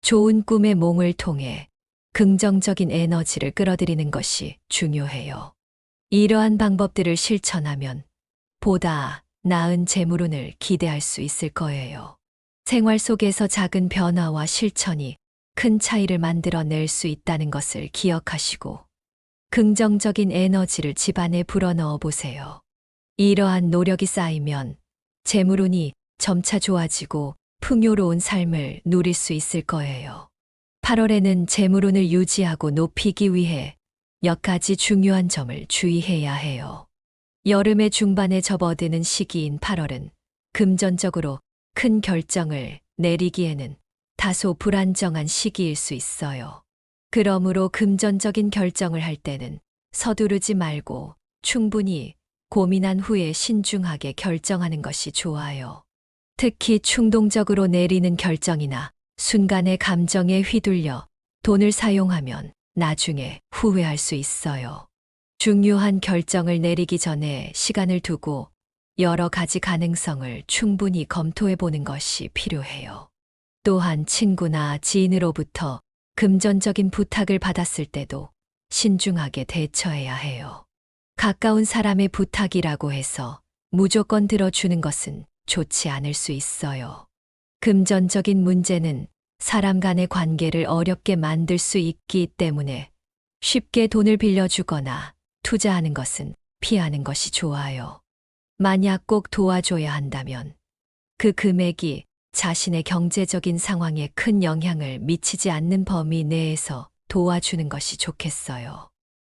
좋은 꿈의 몽을 통해 긍정적인 에너지를 끌어들이는 것이 중요해요. 이러한 방법들을 실천하면 보다 나은 재물운을 기대할 수 있을 거예요. 생활 속에서 작은 변화와 실천이 큰 차이를 만들어낼 수 있다는 것을 기억하시고 긍정적인 에너지를 집안에 불어넣어 보세요. 이러한 노력이 쌓이면 재물운이 점차 좋아지고 풍요로운 삶을 누릴 수 있을 거예요. 8월에는 재물운을 유지하고 높이기 위해 몇 가지 중요한 점을 주의해야 해요. 여름의 중반에 접어드는 시기인 8월은 금전적으로 큰 결정을 내리기에는 다소 불안정한 시기일 수 있어요. 그러므로 금전적인 결정을 할 때는 서두르지 말고 충분히 고민한 후에 신중하게 결정하는 것이 좋아요. 특히 충동적으로 내리는 결정이나 순간의 감정에 휘둘려 돈을 사용하면 나중에 후회할 수 있어요. 중요한 결정을 내리기 전에 시간을 두고 여러 가지 가능성을 충분히 검토해 보는 것이 필요해요. 또한 친구나 지인으로부터 금전적인 부탁을 받았을 때도 신중하게 대처해야 해요. 가까운 사람의 부탁이라고 해서 무조건 들어주는 것은 좋지 않을 수 있어요. 금전적인 문제는 사람 간의 관계를 어렵게 만들 수 있기 때문에 쉽게 돈을 빌려주거나 투자하는 것은 피하는 것이 좋아요. 만약 꼭 도와줘야 한다면 그 금액이 자신의 경제적인 상황에 큰 영향을 미치지 않는 범위 내에서 도와주는 것이 좋겠어요.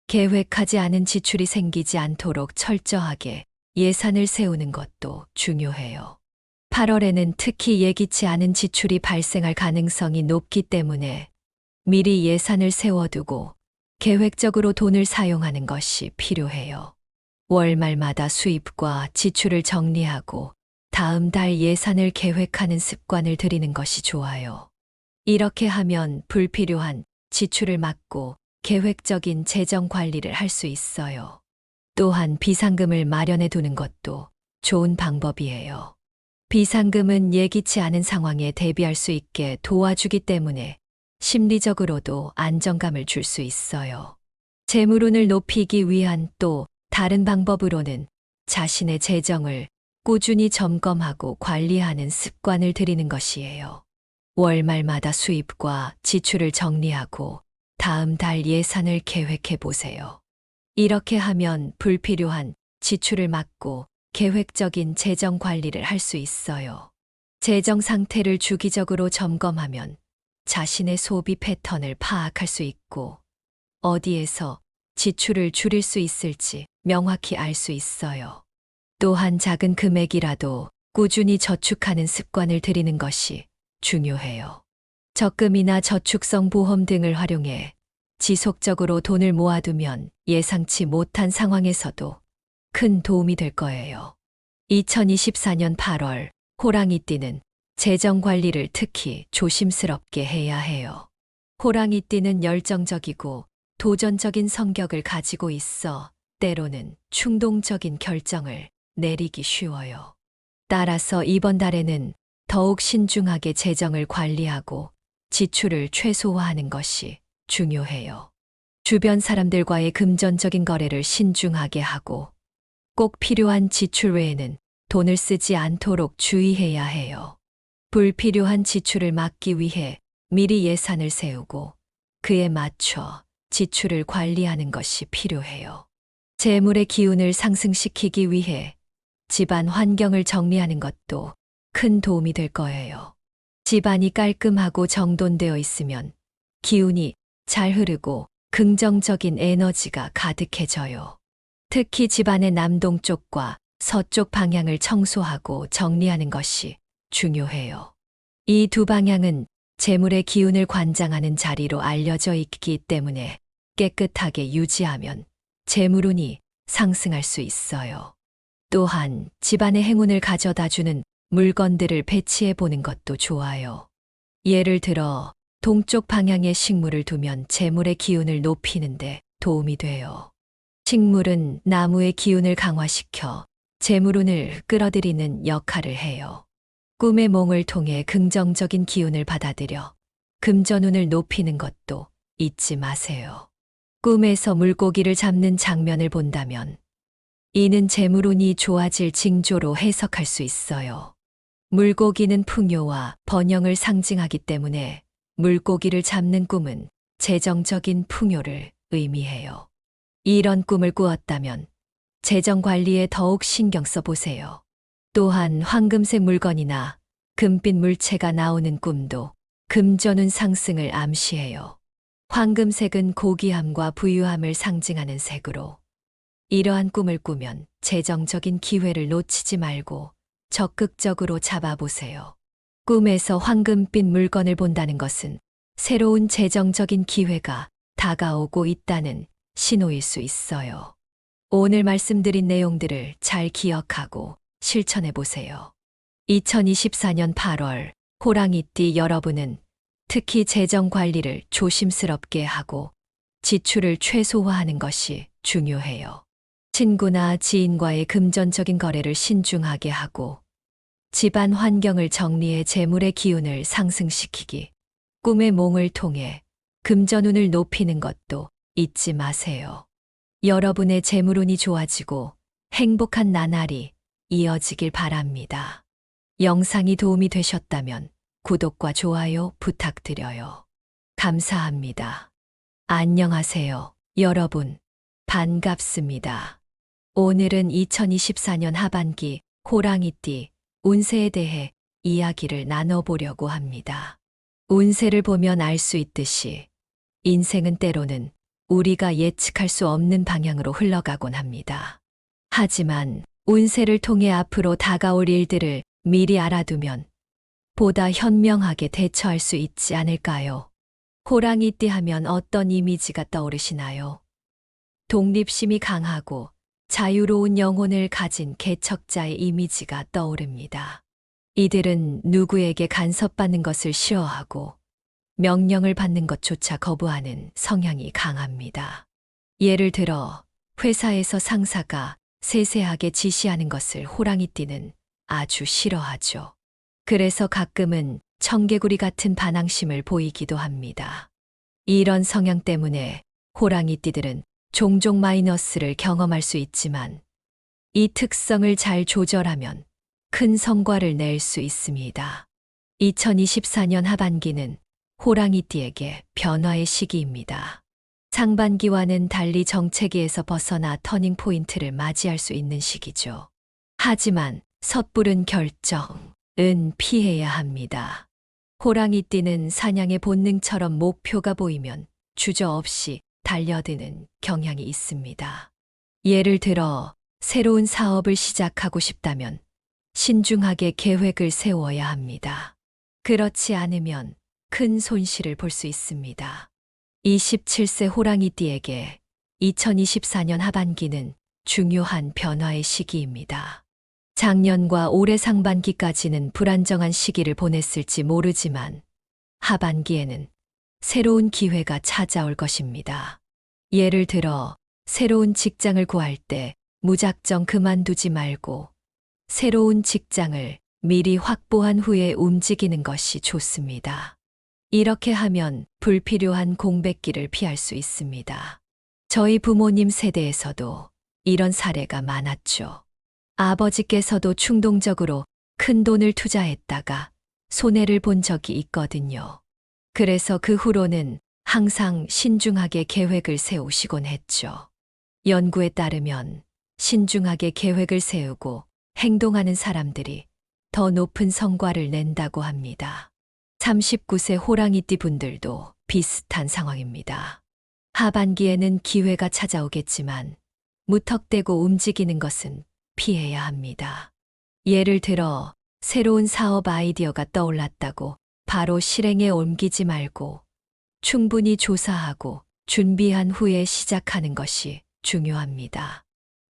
계획하지 않은 지출이 생기지 않도록 철저하게 예산을 세우는 것도 중요해요. 8월에는 특히 예기치 않은 지출이 발생할 가능성이 높기 때문에 미리 예산을 세워두고 계획적으로 돈을 사용하는 것이 필요해요. 월말마다 수입과 지출을 정리하고 다음 달 예산을 계획하는 습관을 들이는 것이 좋아요. 이렇게 하면 불필요한 지출을 막고 계획적인 재정 관리를 할 수 있어요. 또한 비상금을 마련해 두는 것도 좋은 방법이에요. 비상금은 예기치 않은 상황에 대비할 수 있게 도와주기 때문에 심리적으로도 안정감을 줄 수 있어요. 재물운을 높이기 위한 또 다른 방법으로는 자신의 재정을 꾸준히 점검하고 관리하는 습관을 들이는 것이에요. 월말마다 수입과 지출을 정리하고 다음 달 예산을 계획해 보세요. 이렇게 하면 불필요한 지출을 막고 계획적인 재정 관리를 할 수 있어요. 재정 상태를 주기적으로 점검하면 자신의 소비 패턴을 파악할 수 있고 어디에서 지출을 줄일 수 있을지 명확히 알 수 있어요. 또한 작은 금액이라도 꾸준히 저축하는 습관을 들이는 것이 중요해요. 적금이나 저축성 보험 등을 활용해 지속적으로 돈을 모아두면 예상치 못한 상황에서도 큰 도움이 될 거예요. 2024년 8월 호랑이띠는 재정 관리를 특히 조심스럽게 해야 해요. 호랑이띠는 열정적이고 도전적인 성격을 가지고 있어 때로는 충동적인 결정을 내리기 쉬워요. 따라서 이번 달에는 더욱 신중하게 재정을 관리하고 지출을 최소화하는 것이 중요해요. 주변 사람들과의 금전적인 거래를 신중하게 하고 꼭 필요한 지출 외에는 돈을 쓰지 않도록 주의해야 해요. 불필요한 지출을 막기 위해 미리 예산을 세우고 그에 맞춰 지출을 관리하는 것이 필요해요. 재물의 기운을 상승시키기 위해 집안 환경을 정리하는 것도 큰 도움이 될 거예요. 집안이 깔끔하고 정돈되어 있으면 기운이 잘 흐르고 긍정적인 에너지가 가득해져요. 특히 집안의 남동쪽과 서쪽 방향을 청소하고 정리하는 것이 중요해요. 이 두 방향은 재물의 기운을 관장하는 자리로 알려져 있기 때문에 깨끗하게 유지하면 재물운이 상승할 수 있어요. 또한 집안의 행운을 가져다주는 물건들을 배치해 보는 것도 좋아요. 예를 들어 동쪽 방향에 식물을 두면 재물의 기운을 높이는데 도움이 돼요. 식물은 나무의 기운을 강화시켜 재물운을 끌어들이는 역할을 해요. 꿈의 몽을 통해 긍정적인 기운을 받아들여 금전운을 높이는 것도 잊지 마세요. 꿈에서 물고기를 잡는 장면을 본다면 이는 재물운이 좋아질 징조로 해석할 수 있어요. 물고기는 풍요와 번영을 상징하기 때문에 물고기를 잡는 꿈은 재정적인 풍요를 의미해요. 이런 꿈을 꾸었다면 재정 관리에 더욱 신경 써보세요. 또한 황금색 물건이나 금빛 물체가 나오는 꿈도 금전운 상승을 암시해요. 황금색은 고귀함과 부유함을 상징하는 색으로 이러한 꿈을 꾸면 재정적인 기회를 놓치지 말고 적극적으로 잡아보세요. 꿈에서 황금빛 물건을 본다는 것은 새로운 재정적인 기회가 다가오고 있다는 신호일 수 있어요. 오늘 말씀드린 내용들을 잘 기억하고 실천해 보세요. 2024년 8월 호랑이띠 여러분은 특히 재정 관리를 조심스럽게 하고 지출을 최소화하는 것이 중요해요. 친구나 지인과의 금전적인 거래를 신중하게 하고 집안 환경을 정리해 재물의 기운을 상승시키기, 꿈의 몽을 통해 금전운을 높이는 것도 잊지 마세요. 여러분의 재물운이 좋아지고 행복한 나날이 이어지길 바랍니다. 영상이 도움이 되셨다면 구독과 좋아요 부탁드려요. 감사합니다. 안녕하세요, 여러분. 반갑습니다. 오늘은 2024년 하반기 호랑이띠 운세에 대해 이야기를 나눠보려고 합니다. 운세를 보면 알 수 있듯이 인생은 때로는 우리가 예측할 수 없는 방향으로 흘러가곤 합니다. 하지만 운세를 통해 앞으로 다가올 일들을 미리 알아두면 보다 현명하게 대처할 수 있지 않을까요? 호랑이띠 하면 어떤 이미지가 떠오르시나요? 독립심이 강하고 자유로운 영혼을 가진 개척자의 이미지가 떠오릅니다. 이들은 누구에게 간섭받는 것을 싫어하고 명령을 받는 것조차 거부하는 성향이 강합니다. 예를 들어 회사에서 상사가 세세하게 지시하는 것을 호랑이띠는 아주 싫어하죠. 그래서 가끔은 청개구리 같은 반항심을 보이기도 합니다. 이런 성향 때문에 호랑이띠들은 종종 마이너스를 경험할 수 있지만 이 특성을 잘 조절하면 큰 성과를 낼 수 있습니다. 2024년 하반기는 호랑이띠에게 변화의 시기입니다. 상반기와는 달리 정체기에서 벗어나 터닝 포인트를 맞이할 수 있는 시기죠. 하지만 섣부른 결정은 피해야 합니다. 호랑이띠는 사냥의 본능처럼 목표가 보이면 주저없이 달려드는 경향이 있습니다. 예를 들어 새로운 사업을 시작하고 싶다면 신중하게 계획을 세워야 합니다. 그렇지 않으면 큰 손실을 볼 수 있습니다. 27세 호랑이띠에게 2024년 하반기는 중요한 변화의 시기입니다. 작년과 올해 상반기까지는 불안정한 시기를 보냈을지 모르지만 하반기에는 새로운 기회가 찾아올 것입니다. 예를 들어 새로운 직장을 구할 때 무작정 그만두지 말고 새로운 직장을 미리 확보한 후에 움직이는 것이 좋습니다. 이렇게 하면 불필요한 공백기를 피할 수 있습니다. 저희 부모님 세대에서도 이런 사례가 많았죠. 아버지께서도 충동적으로 큰 돈을 투자했다가 손해를 본 적이 있거든요. 그래서 그 후로는 항상 신중하게 계획을 세우시곤 했죠. 연구에 따르면 신중하게 계획을 세우고 행동하는 사람들이 더 높은 성과를 낸다고 합니다. 39세 호랑이띠 분들도 비슷한 상황입니다. 하반기에는 기회가 찾아오겠지만 무턱대고 움직이는 것은 피해야 합니다. 예를 들어 새로운 사업 아이디어가 떠올랐다고 바로 실행에 옮기지 말고 충분히 조사하고 준비한 후에 시작하는 것이 중요합니다.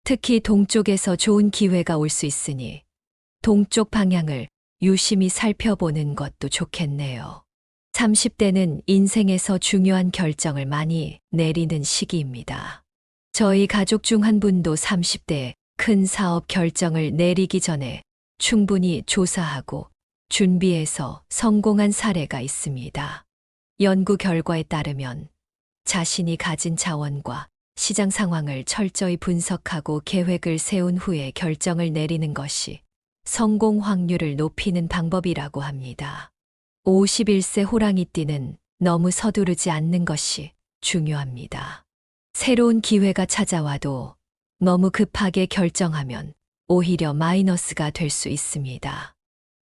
특히 동쪽에서 좋은 기회가 올 수 있으니 동쪽 방향을 유심히 살펴보는 것도 좋겠네요. 30대는 인생에서 중요한 결정을 많이 내리는 시기입니다. 저희 가족 중 한 분도 30대에 큰 사업 결정을 내리기 전에 충분히 조사하고 준비해서 성공한 사례가 있습니다. 연구 결과에 따르면 자신이 가진 자원과 시장 상황을 철저히 분석하고 계획을 세운 후에 결정을 내리는 것이 성공 확률을 높이는 방법이라고 합니다. 51세 호랑이띠는 너무 서두르지 않는 것이 중요합니다. 새로운 기회가 찾아와도 너무 급하게 결정하면 오히려 마이너스가 될 수 있습니다.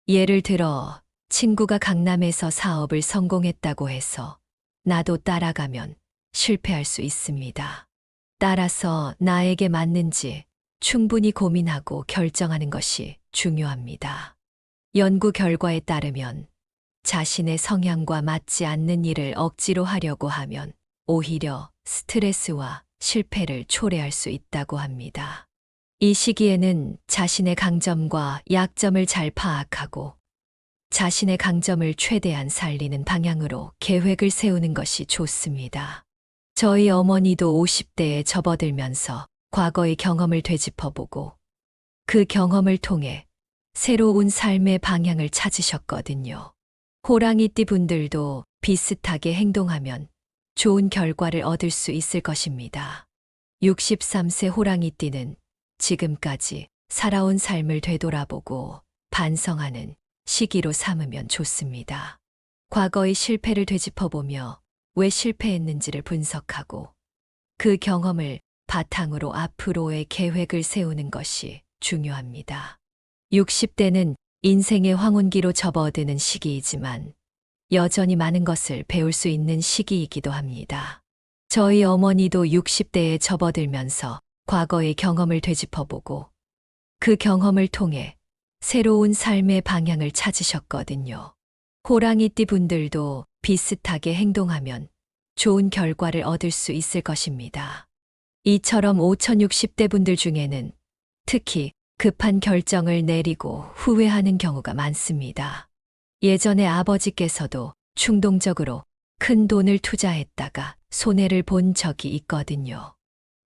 예를 들어 친구가 강남에서 사업을 성공했다고 해서 나도 따라가면 실패할 수 있습니다. 따라서 나에게 맞는지 충분히 고민하고 결정하는 것이 중요합니다. 연구 결과에 따르면 자신의 성향과 맞지 않는 일을 억지로 하려고 하면 오히려 스트레스와 실패를 초래할 수 있다고 합니다. 이 시기에는 자신의 강점과 약점을 잘 파악하고 자신의 강점을 최대한 살리는 방향으로 계획을 세우는 것이 좋습니다. 저희 어머니도 50대에 접어들면서 과거의 경험을 되짚어보고 그 경험을 통해 새로운 삶의 방향을 찾으셨거든요. 호랑이띠 분들도 비슷하게 행동하면 좋은 결과를 얻을 수 있을 것입니다. 63세 호랑이띠는 지금까지 살아온 삶을 되돌아보고 반성하는 시기로 삼으면 좋습니다. 과거의 실패를 되짚어보며 왜 실패했는지를 분석하고 그 경험을 바탕으로 앞으로의 계획을 세우는 것이 중요합니다. 60대는 인생의 황혼기로 접어드는 시기이지만 여전히 많은 것을 배울 수 있는 시기이기도 합니다. 저희 어머니도 60대에 접어들면서 과거의 경험을 되짚어보고 그 경험을 통해 새로운 삶의 방향을 찾으셨거든요. 호랑이띠 분들도 비슷하게 행동하면 좋은 결과를 얻을 수 있을 것입니다. 이처럼 5060대 분들 중에는 특히 급한 결정을 내리고 후회하는 경우가 많습니다. 예전에 아버지께서도 충동적으로 큰 돈을 투자했다가 손해를 본 적이 있거든요.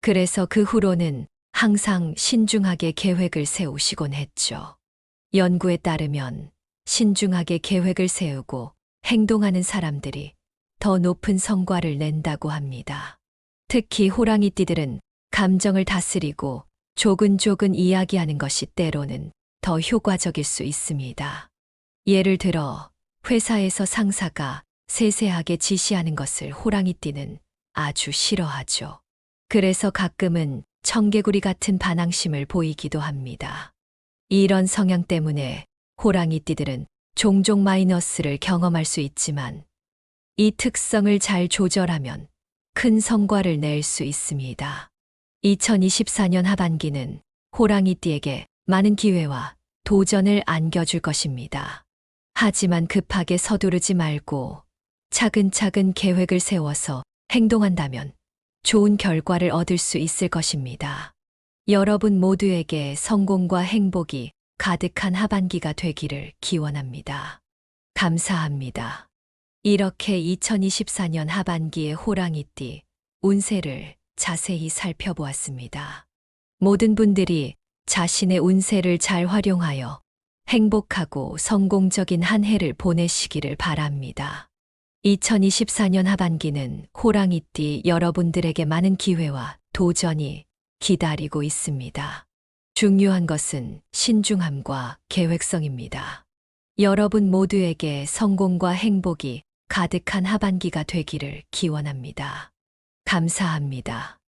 그래서 그 후로는 항상 신중하게 계획을 세우시곤 했죠. 연구에 따르면 신중하게 계획을 세우고 행동하는 사람들이 더 높은 성과를 낸다고 합니다. 특히 호랑이띠들은 감정을 다스리고 조근조근 이야기하는 것이 때로는 더 효과적일 수 있습니다. 예를 들어 회사에서 상사가 세세하게 지시하는 것을 호랑이띠는 아주 싫어하죠. 그래서 가끔은 청개구리 같은 반항심을 보이기도 합니다. 이런 성향 때문에 호랑이띠들은 종종 마이너스를 경험할 수 있지만 이 특성을 잘 조절하면 큰 성과를 낼 수 있습니다. 2024년 하반기는 호랑이띠에게 많은 기회와 도전을 안겨줄 것입니다. 하지만 급하게 서두르지 말고 차근차근 계획을 세워서 행동한다면 좋은 결과를 얻을 수 있을 것입니다. 여러분 모두에게 성공과 행복이 가득한 하반기가 되기를 기원합니다. 감사합니다. 이렇게 2024년 하반기의 호랑이띠 운세를 자세히 살펴보았습니다. 모든 분들이 자신의 운세를 잘 활용하여 행복하고 성공적인 한 해를 보내시기를 바랍니다. 2024년 하반기는 호랑이띠 여러분들에게 많은 기회와 도전이 기다리고 있습니다. 중요한 것은 신중함과 계획성입니다. 여러분 모두에게 성공과 행복이 가득한 하반기가 되기를 기원합니다. 감사합니다.